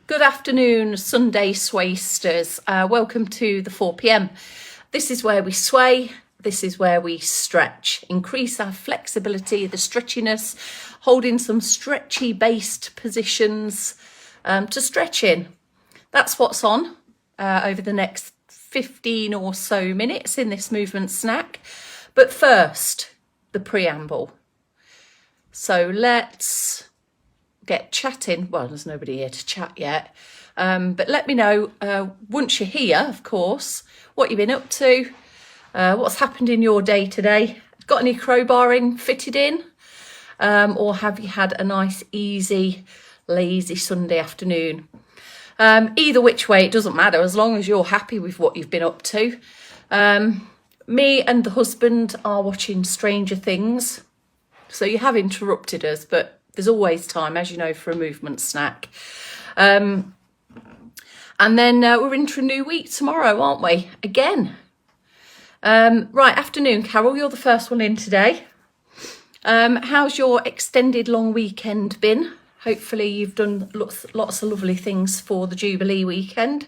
Good afternoon, Sunday Swaysters. Welcome to the 4 p.m. This is where we sway. This is where we stretch. Increase our flexibility, the stretchiness, holding some stretchy based positions to stretch in. That's what's on over the next 15 or so minutes in this movement snack. But first, the preamble. So let's get chatting. Well, there's nobody here to chat yet. But let me know, once you're here, of course, what you've been up to, what's happened in your day today. Got any crowbarring fitted in? Or have you had a nice, easy, lazy Sunday afternoon? Either which way, it doesn't matter, as long as you're happy with what you've been up to. Me and the husband are watching Stranger Things. So you have interrupted us, but there's always time, as you know, for a movement snack. And then we're into a new week tomorrow, aren't we? Again. Right, afternoon, Carol, you're the first one in today. How's your extended long weekend been? Hopefully you've done lots of lovely things for the Jubilee weekend.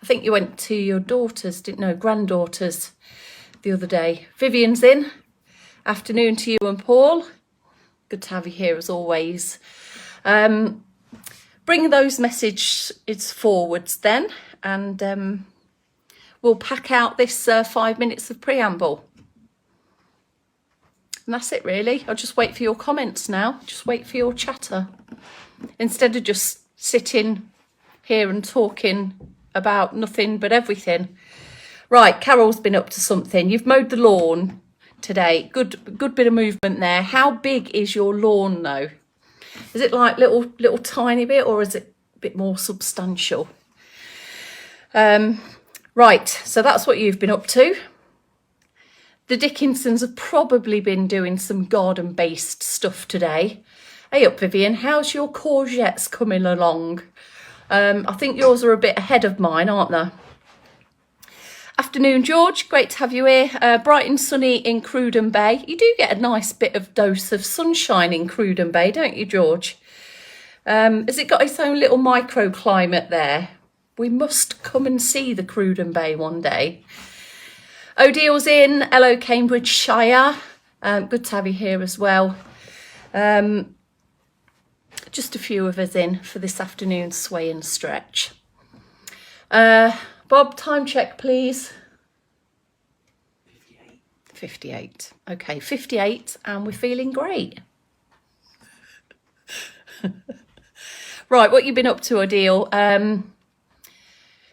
I think you went to your daughter's, granddaughters the other day. Vivian's in. Afternoon to you and Paul. Good to have you here as always. Bring those messages forwards then, and we'll pack out this 5 minutes of preamble. And that's it really. I'll just wait for your comments now. Just wait for your chatter. Instead of just sitting here and talking about nothing but everything. Right, Carol's been up to something. You've mowed the lawn today. Good bit of movement there. How big is your lawn though? Is it like little tiny bit, or is it a bit more substantial? Right, so that's what you've been up to. The Dickinsons have probably been doing some garden based stuff today. Hey up, Vivian, how's your courgettes coming along? I think yours are a bit ahead of mine, aren't they? Afternoon, George. Great to have you here. Bright and sunny in Cruden Bay. You do get a nice bit of dose of sunshine in Cruden Bay, don't you, George? Has it got its own little microclimate there? We must come and see the Cruden Bay one day. O'Deal's in. Hello, Cambridgeshire. Good to have you here as well. Just a few of us in for this afternoon sway and stretch. Bob, time check, please. 58. Okay, 58, and we're feeling great. Right, what you been up to, O'Deal?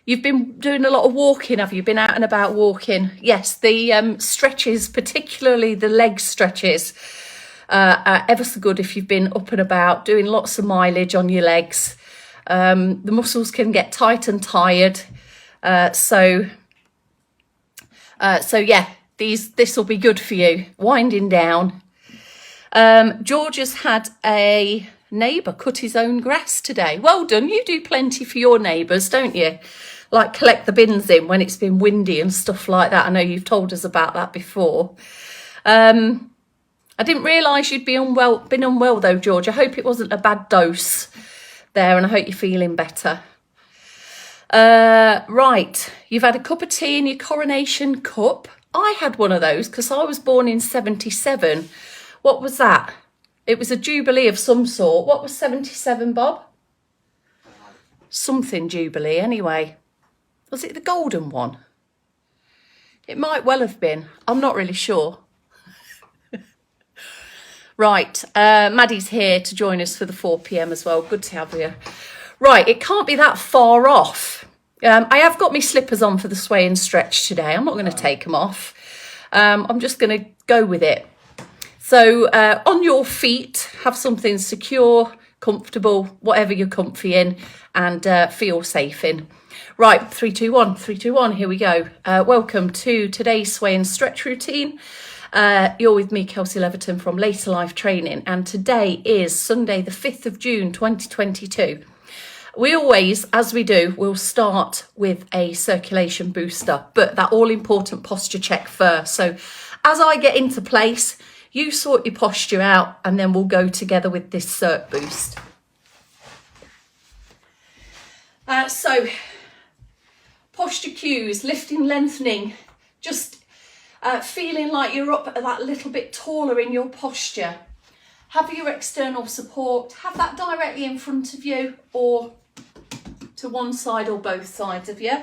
You've been doing a lot of walking, have you? Been out and about walking? Yes, the stretches, particularly the leg stretches, are ever so good if you've been up and about, doing lots of mileage on your legs. The muscles can get tight and tired. So yeah, this will be good for you. Winding down. George has had a neighbour cut his own grass today. Well done. You do plenty for your neighbours, don't you? Like collect the bins in when it's been windy and stuff like that. I know you've told us about that before. I didn't realise you'd been unwell though, George. I hope it wasn't a bad dose there, and I hope you're feeling better. Right, you've had a cup of tea in your coronation cup. I had one of those because I was born in 77. What was that? It was a jubilee of some sort. What was 77, Bob? Something jubilee anyway. Was it the golden one? It might well have been. I'm not really sure. Right, Maddie's here to join us for the 4 p.m. as well. Good to have you. Right, it can't be that far off. I have got my slippers on for the sway and stretch today. I'm not going to take them off. I'm just going to go with it. So on your feet, have something secure, comfortable, whatever you're comfy in, and feel safe in. Right, 3, 2, 1, 3, 2, 1, here we go. Welcome to today's sway and stretch routine. You're with me, Kelsey Leverton from Later Life Training, and today is Sunday the 5th of June 2022. We always, as we do, we'll start with a circulation booster, but that all-important posture check first. So as I get into place, you sort your posture out, and then we'll go together with this circ boost. So posture cues, lifting, lengthening, just feeling like you're up that little bit taller in your posture. Have your external support, have that directly in front of you or to one side or both sides of you.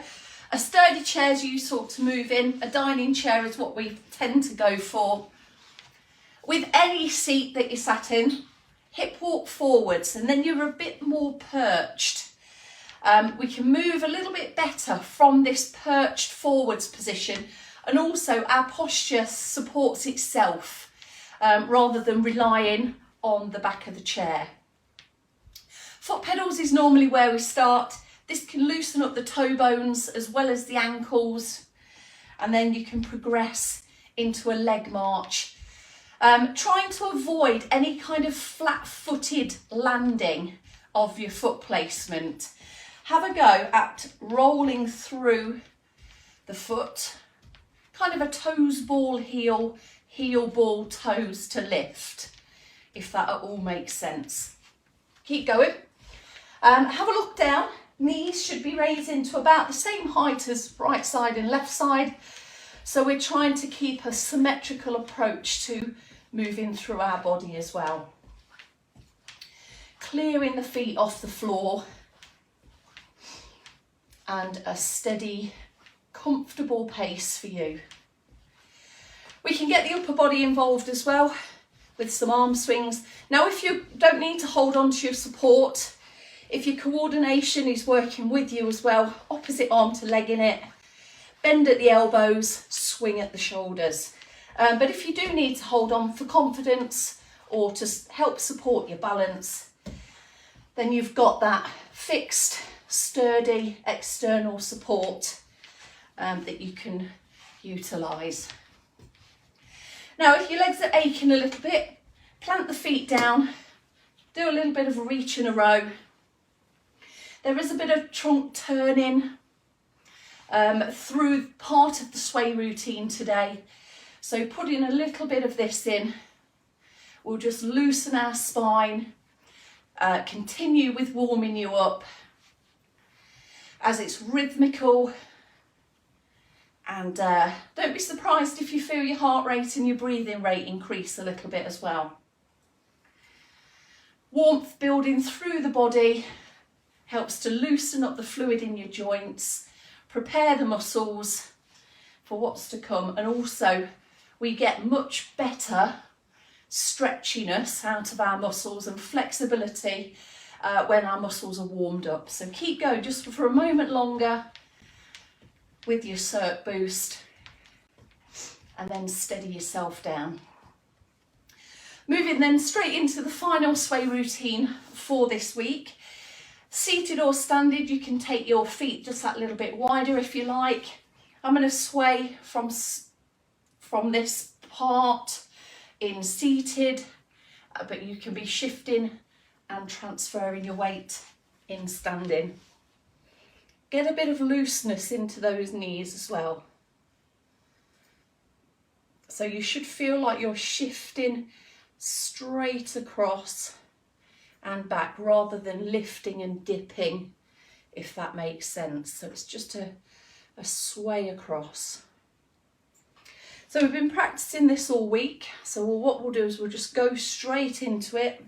A sturdy chair is useful to move in. A dining chair is what we tend to go for. With any seat that you're sat in, hip walk forwards and then you're a bit more perched. We can move a little bit better from this perched forwards position, and also our posture supports itself rather than relying on the back of the chair. Foot pedals is normally where we start. This can loosen up the toe bones as well as the ankles, and then you can progress into a leg march. Trying to avoid any kind of flat-footed landing of your foot placement. Have a go at rolling through the foot, kind of a toes ball heel, heel ball toes to lift, if that at all makes sense. Keep going. Have a look down. Knees should be raised into about the same height as right side and left side. So we're trying to keep a symmetrical approach to moving through our body as well. Clearing the feet off the floor and a steady, comfortable pace for you. We can get the upper body involved as well with some arm swings. Now, if you don't need to hold on to your support, if your coordination is working with you as well, opposite arm to leg in it, bend at the elbows, swing at the shoulders. But if you do need to hold on for confidence or to help support your balance, then you've got that fixed, sturdy external support that you can utilise. Now, if your legs are aching a little bit, plant the feet down, do a little bit of a reach in a row. There is a bit of trunk turning through part of the sway routine today. So putting a little bit of this in will just loosen our spine, continue with warming you up as it's rhythmical, and don't be surprised if you feel your heart rate and your breathing rate increase a little bit as well. Warmth building through the body helps to loosen up the fluid in your joints, prepare the muscles for what's to come, and also we get much better stretchiness out of our muscles and flexibility when our muscles are warmed up. So keep going just for a moment longer with your circ boost, and then steady yourself down. Moving then straight into the final sway routine for this week. Seated or standing, you can take your feet just that little bit wider if you like. I'm going to sway from this part in seated, but you can be shifting and transferring your weight in standing. Get a bit of looseness into those knees as well. So you should feel like you're shifting straight across and back rather than lifting and dipping, if that makes sense. So it's just a sway across. So we've been practicing this all week. So what we'll do is we'll just go straight into it.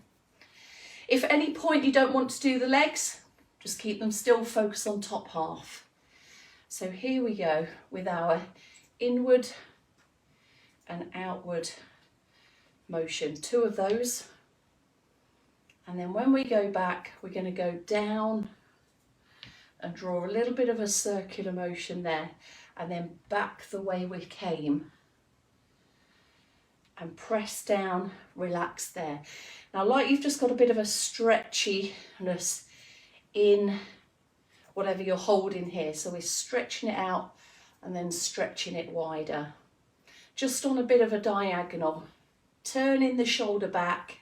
If at any point you don't want to do the legs, just keep them still, focus on top half. So here we go with our inward and outward motion, 2 of those. And then when we go back, we're going to go down and draw a little bit of a circular motion there, and then back the way we came. And press down, relax there. Now, like you've just got a bit of a stretchiness in whatever you're holding here. So we're stretching it out and then stretching it wider. Just on a bit of a diagonal. Turning the shoulder back.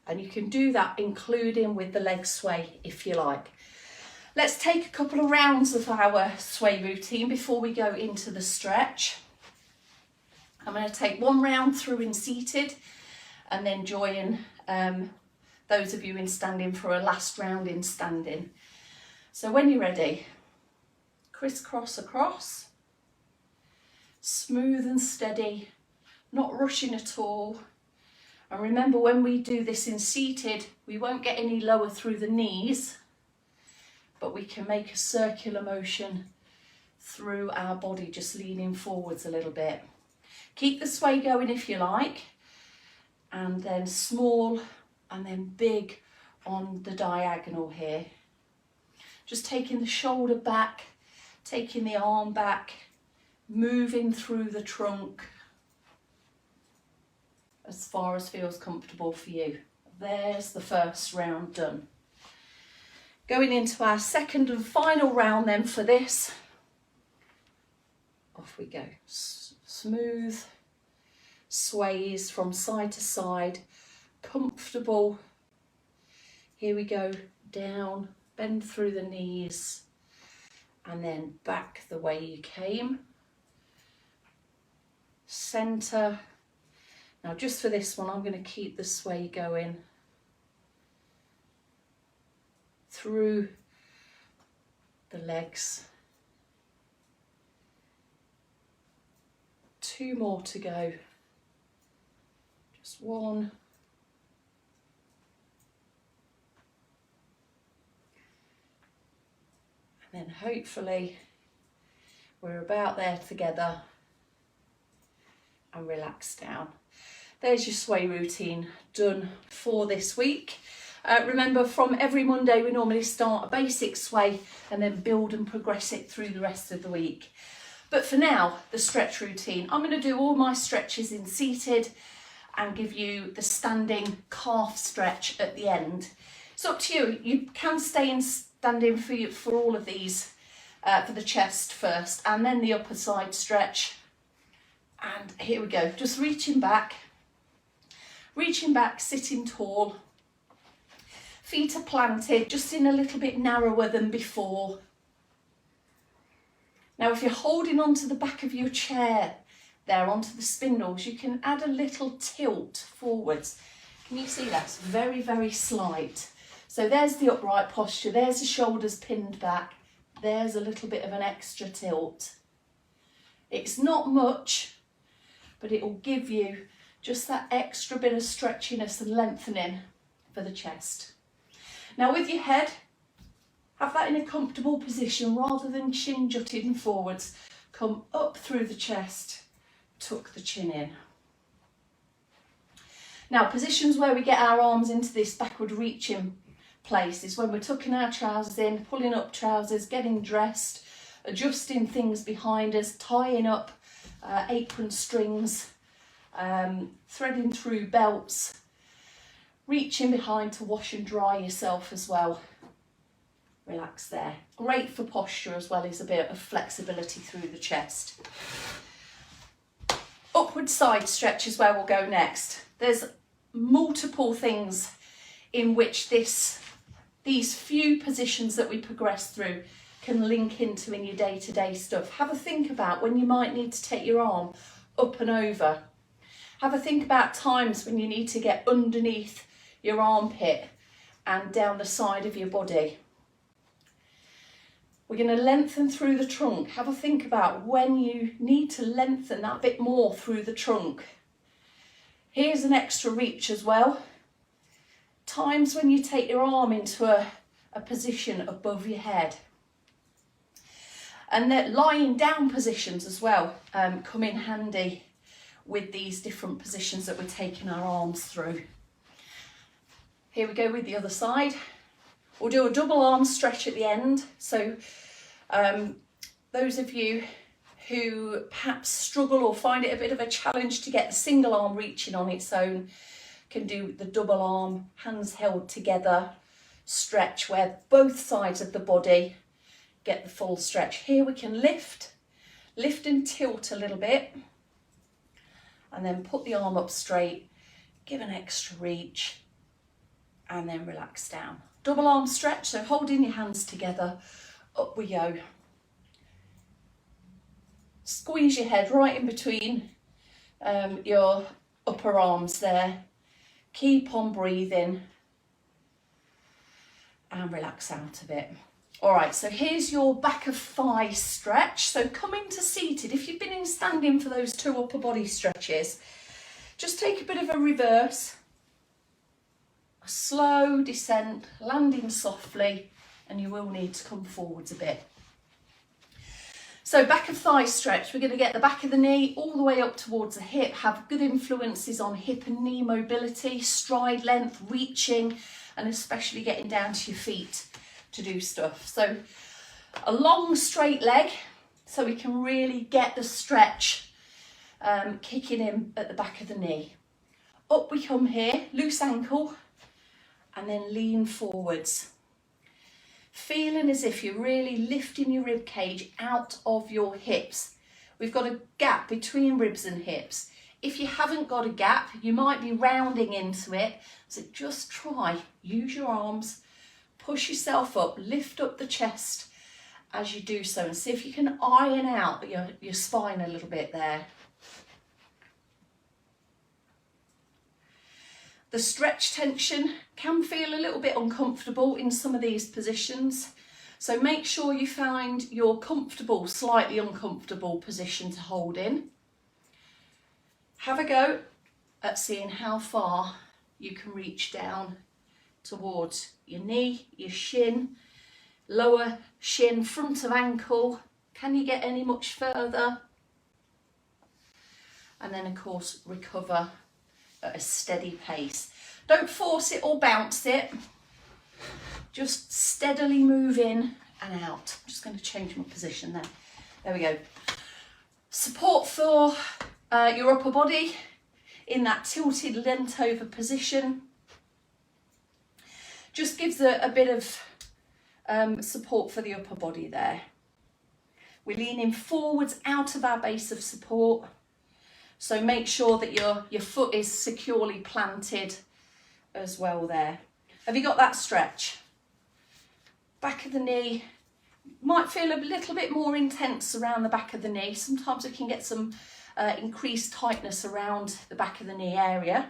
And you can do that including with the leg sway if you like. Let's take a couple of rounds of our sway routine before we go into the stretch. I'm going to take 1 round through in seated and then join the those of you in standing for a last round in standing. So when you're ready, crisscross across, smooth and steady, not rushing at all. And remember, when we do this in seated, we won't get any lower through the knees, but we can make a circular motion through our body, just leaning forwards a little bit. Keep the sway going if you like, and then small and then big on the diagonal here. Just taking the shoulder back, taking the arm back, moving through the trunk as far as feels comfortable for you. There's the first round done. Going into our second and final round then for this. Off we go. Smooth sways from side to side, comfortable. Here we go, down, bend through the knees, and then back the way you came. Centre. Now just for this one, I'm going to keep the sway going through the legs. 2 more to go. Just 1. And then hopefully we're about there together, and relax down. There's your sway routine done for this week. Remember, from every Monday we normally start a basic sway and then build and progress it through the rest of the week. But for now, the stretch routine. I'm going to do all my stretches in seated and give you the standing calf stretch at the end. It's up to you. You can stay in standing for all of these, for the chest first, and then the upper side stretch. And here we go, just reaching back, sitting tall. Feet are planted, just in a little bit narrower than before. Now, if you're holding onto the back of your chair there, onto the spindles, you can add a little tilt forwards. Can you see that's very, very slight? So there's the upright posture, there's the shoulders pinned back, there's a little bit of an extra tilt. It's not much, but it will give you just that extra bit of stretchiness and lengthening for the chest. Now with your head, have that in a comfortable position rather than chin jutting forwards. Come up through the chest, tuck the chin in. Now, positions where we get our arms into this backward reaching place is when we're tucking our trousers in, pulling up trousers, getting dressed, adjusting things behind us, tying up apron strings, threading through belts, reaching behind to wash and dry yourself as well. Relax there. Great for posture as well as a bit of flexibility through the chest. Upward side stretch is where we'll go next. There's multiple things in which these few positions that we progress through can link into in your day-to-day stuff. Have a think about when you might need to take your arm up and over. Have a think about times when you need to get underneath your armpit and down the side of your body. We're going to lengthen through the trunk. Have a think about when you need to lengthen that bit more through the trunk. Here's an extra reach as well. Times when you take your arm into a position above your head. And that lying down positions as well come in handy with these different positions that we're taking our arms through. Here we go with the other side. We'll do a double arm stretch at the end. So those of you who perhaps struggle or find it a bit of a challenge to get the single arm reaching on its own can do the double arm, hands held together stretch where both sides of the body get the full stretch. Here we can lift and tilt a little bit and then put the arm up straight, give an extra reach and then relax down. Double arm stretch, so holding your hands together, up we go. Squeeze your head right in between your upper arms there. Keep on breathing. and relax out of it. All right, so here's your back of thigh stretch. So coming to seated, if you've been in standing for those 2 upper body stretches, just take a bit of a reverse, a slow descent, landing softly, and you will need to come forwards a bit. So back of thigh stretch, we're going to get the back of the knee all the way up towards the hip, have good influences on hip and knee mobility, stride length, reaching, and especially getting down to your feet to do stuff. So a long straight leg, so we can really get the stretch kicking in at the back of the knee. Up we come here, loose ankle, and then lean forwards. Feeling as if you're really lifting your rib cage out of your hips. We've got a gap between ribs and hips. If you haven't got a gap, you might be rounding into it. So just try, use your arms, push yourself up, lift up the chest as you do so, and see if you can iron out your spine a little bit there. The stretch tension can feel a little bit uncomfortable in some of these positions. So make sure you find your comfortable, slightly uncomfortable position to hold in. Have a go at seeing how far you can reach down towards your knee, your shin, lower shin, front of ankle. Can you get any much further? And then of course recover at a steady pace. Don't force it or bounce it. Just steadily move in and out. I'm just going to change my position there. There we go. Support for your upper body in that tilted leant over position. Just gives a bit of support for the upper body there. We're leaning forwards out of our base of support. So make sure that your foot is securely planted as well there. Have you got that stretch? Back of the knee might feel a little bit more intense around the back of the knee. Sometimes we can get some increased tightness around the back of the knee area.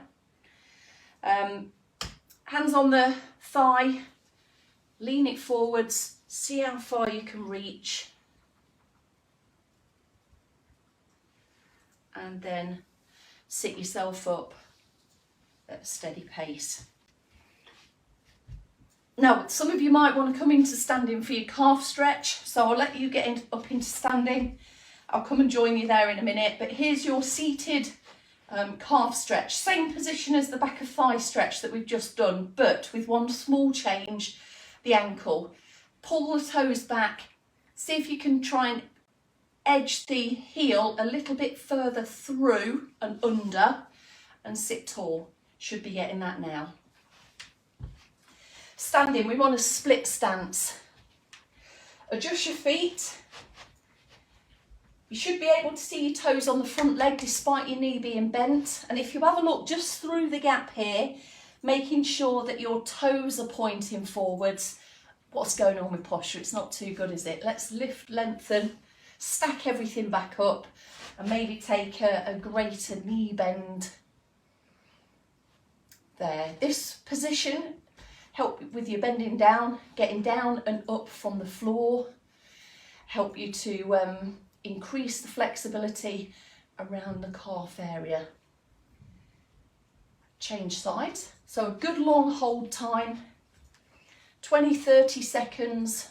Hands on the thigh, lean it forwards, see how far you can reach. And then sit yourself up at a steady pace. Now, some of you might want to come into standing for your calf stretch, so I'll let you get up into standing. I'll come and join you there in a minute, but here's your seated calf stretch. Same position as the back of thigh stretch that we've just done, but with one small change, the ankle. Pull the toes back, see if you can try and edge the heel a little bit further through and under, and sit tall. Should be getting that now. Standing, we want a split stance. Adjust your feet. You should be able to see your toes on the front leg despite your knee being bent. And if you have a look just through the gap here, making sure that your toes are pointing forwards. What's going on with posture? It's not too good, is it? Let's lift, lengthen, stack everything back up, and maybe take a greater knee bend there. This position help with your bending down, getting down and up from the floor, help you to increase the flexibility around the calf area. Change sides. So a good long hold time, 20-30 seconds.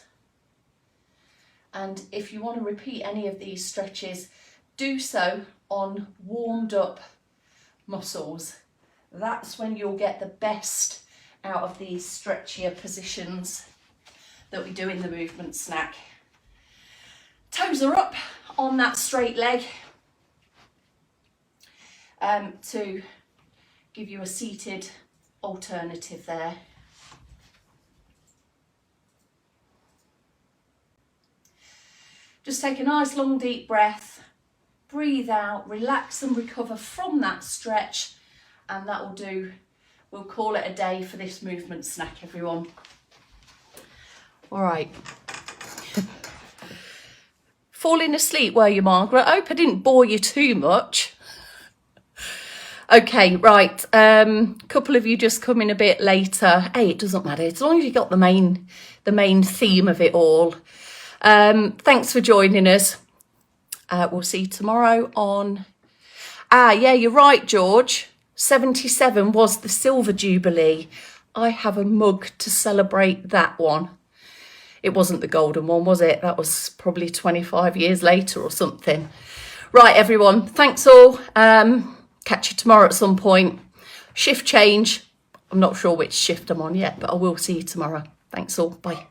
And if you want to repeat any of these stretches, do so on warmed up muscles. That's when you'll get the best out of these stretchier positions that we do in the movement snack. Toes are up on that straight leg to give you a seated alternative there. Just take a nice long deep breath, breathe out, relax and recover from that stretch, and that will do. We'll call it a day for this movement snack, everyone. All right. Falling asleep, were you, Margaret? I hope I didn't bore you too much. Okay, right. Couple of you just come in a bit later. Hey, it doesn't matter as long as you got the main theme of it all. Thanks for joining us. We'll see you tomorrow on. Yeah, you're right, George. 77 was the Silver Jubilee. I have a mug to celebrate that one. It wasn't the golden one, was it? That was probably 25 years later or something. Right, everyone. Thanks all. Catch you tomorrow at some point. Shift change. I'm not sure which shift I'm on yet, but I will see you tomorrow. Thanks all. Bye.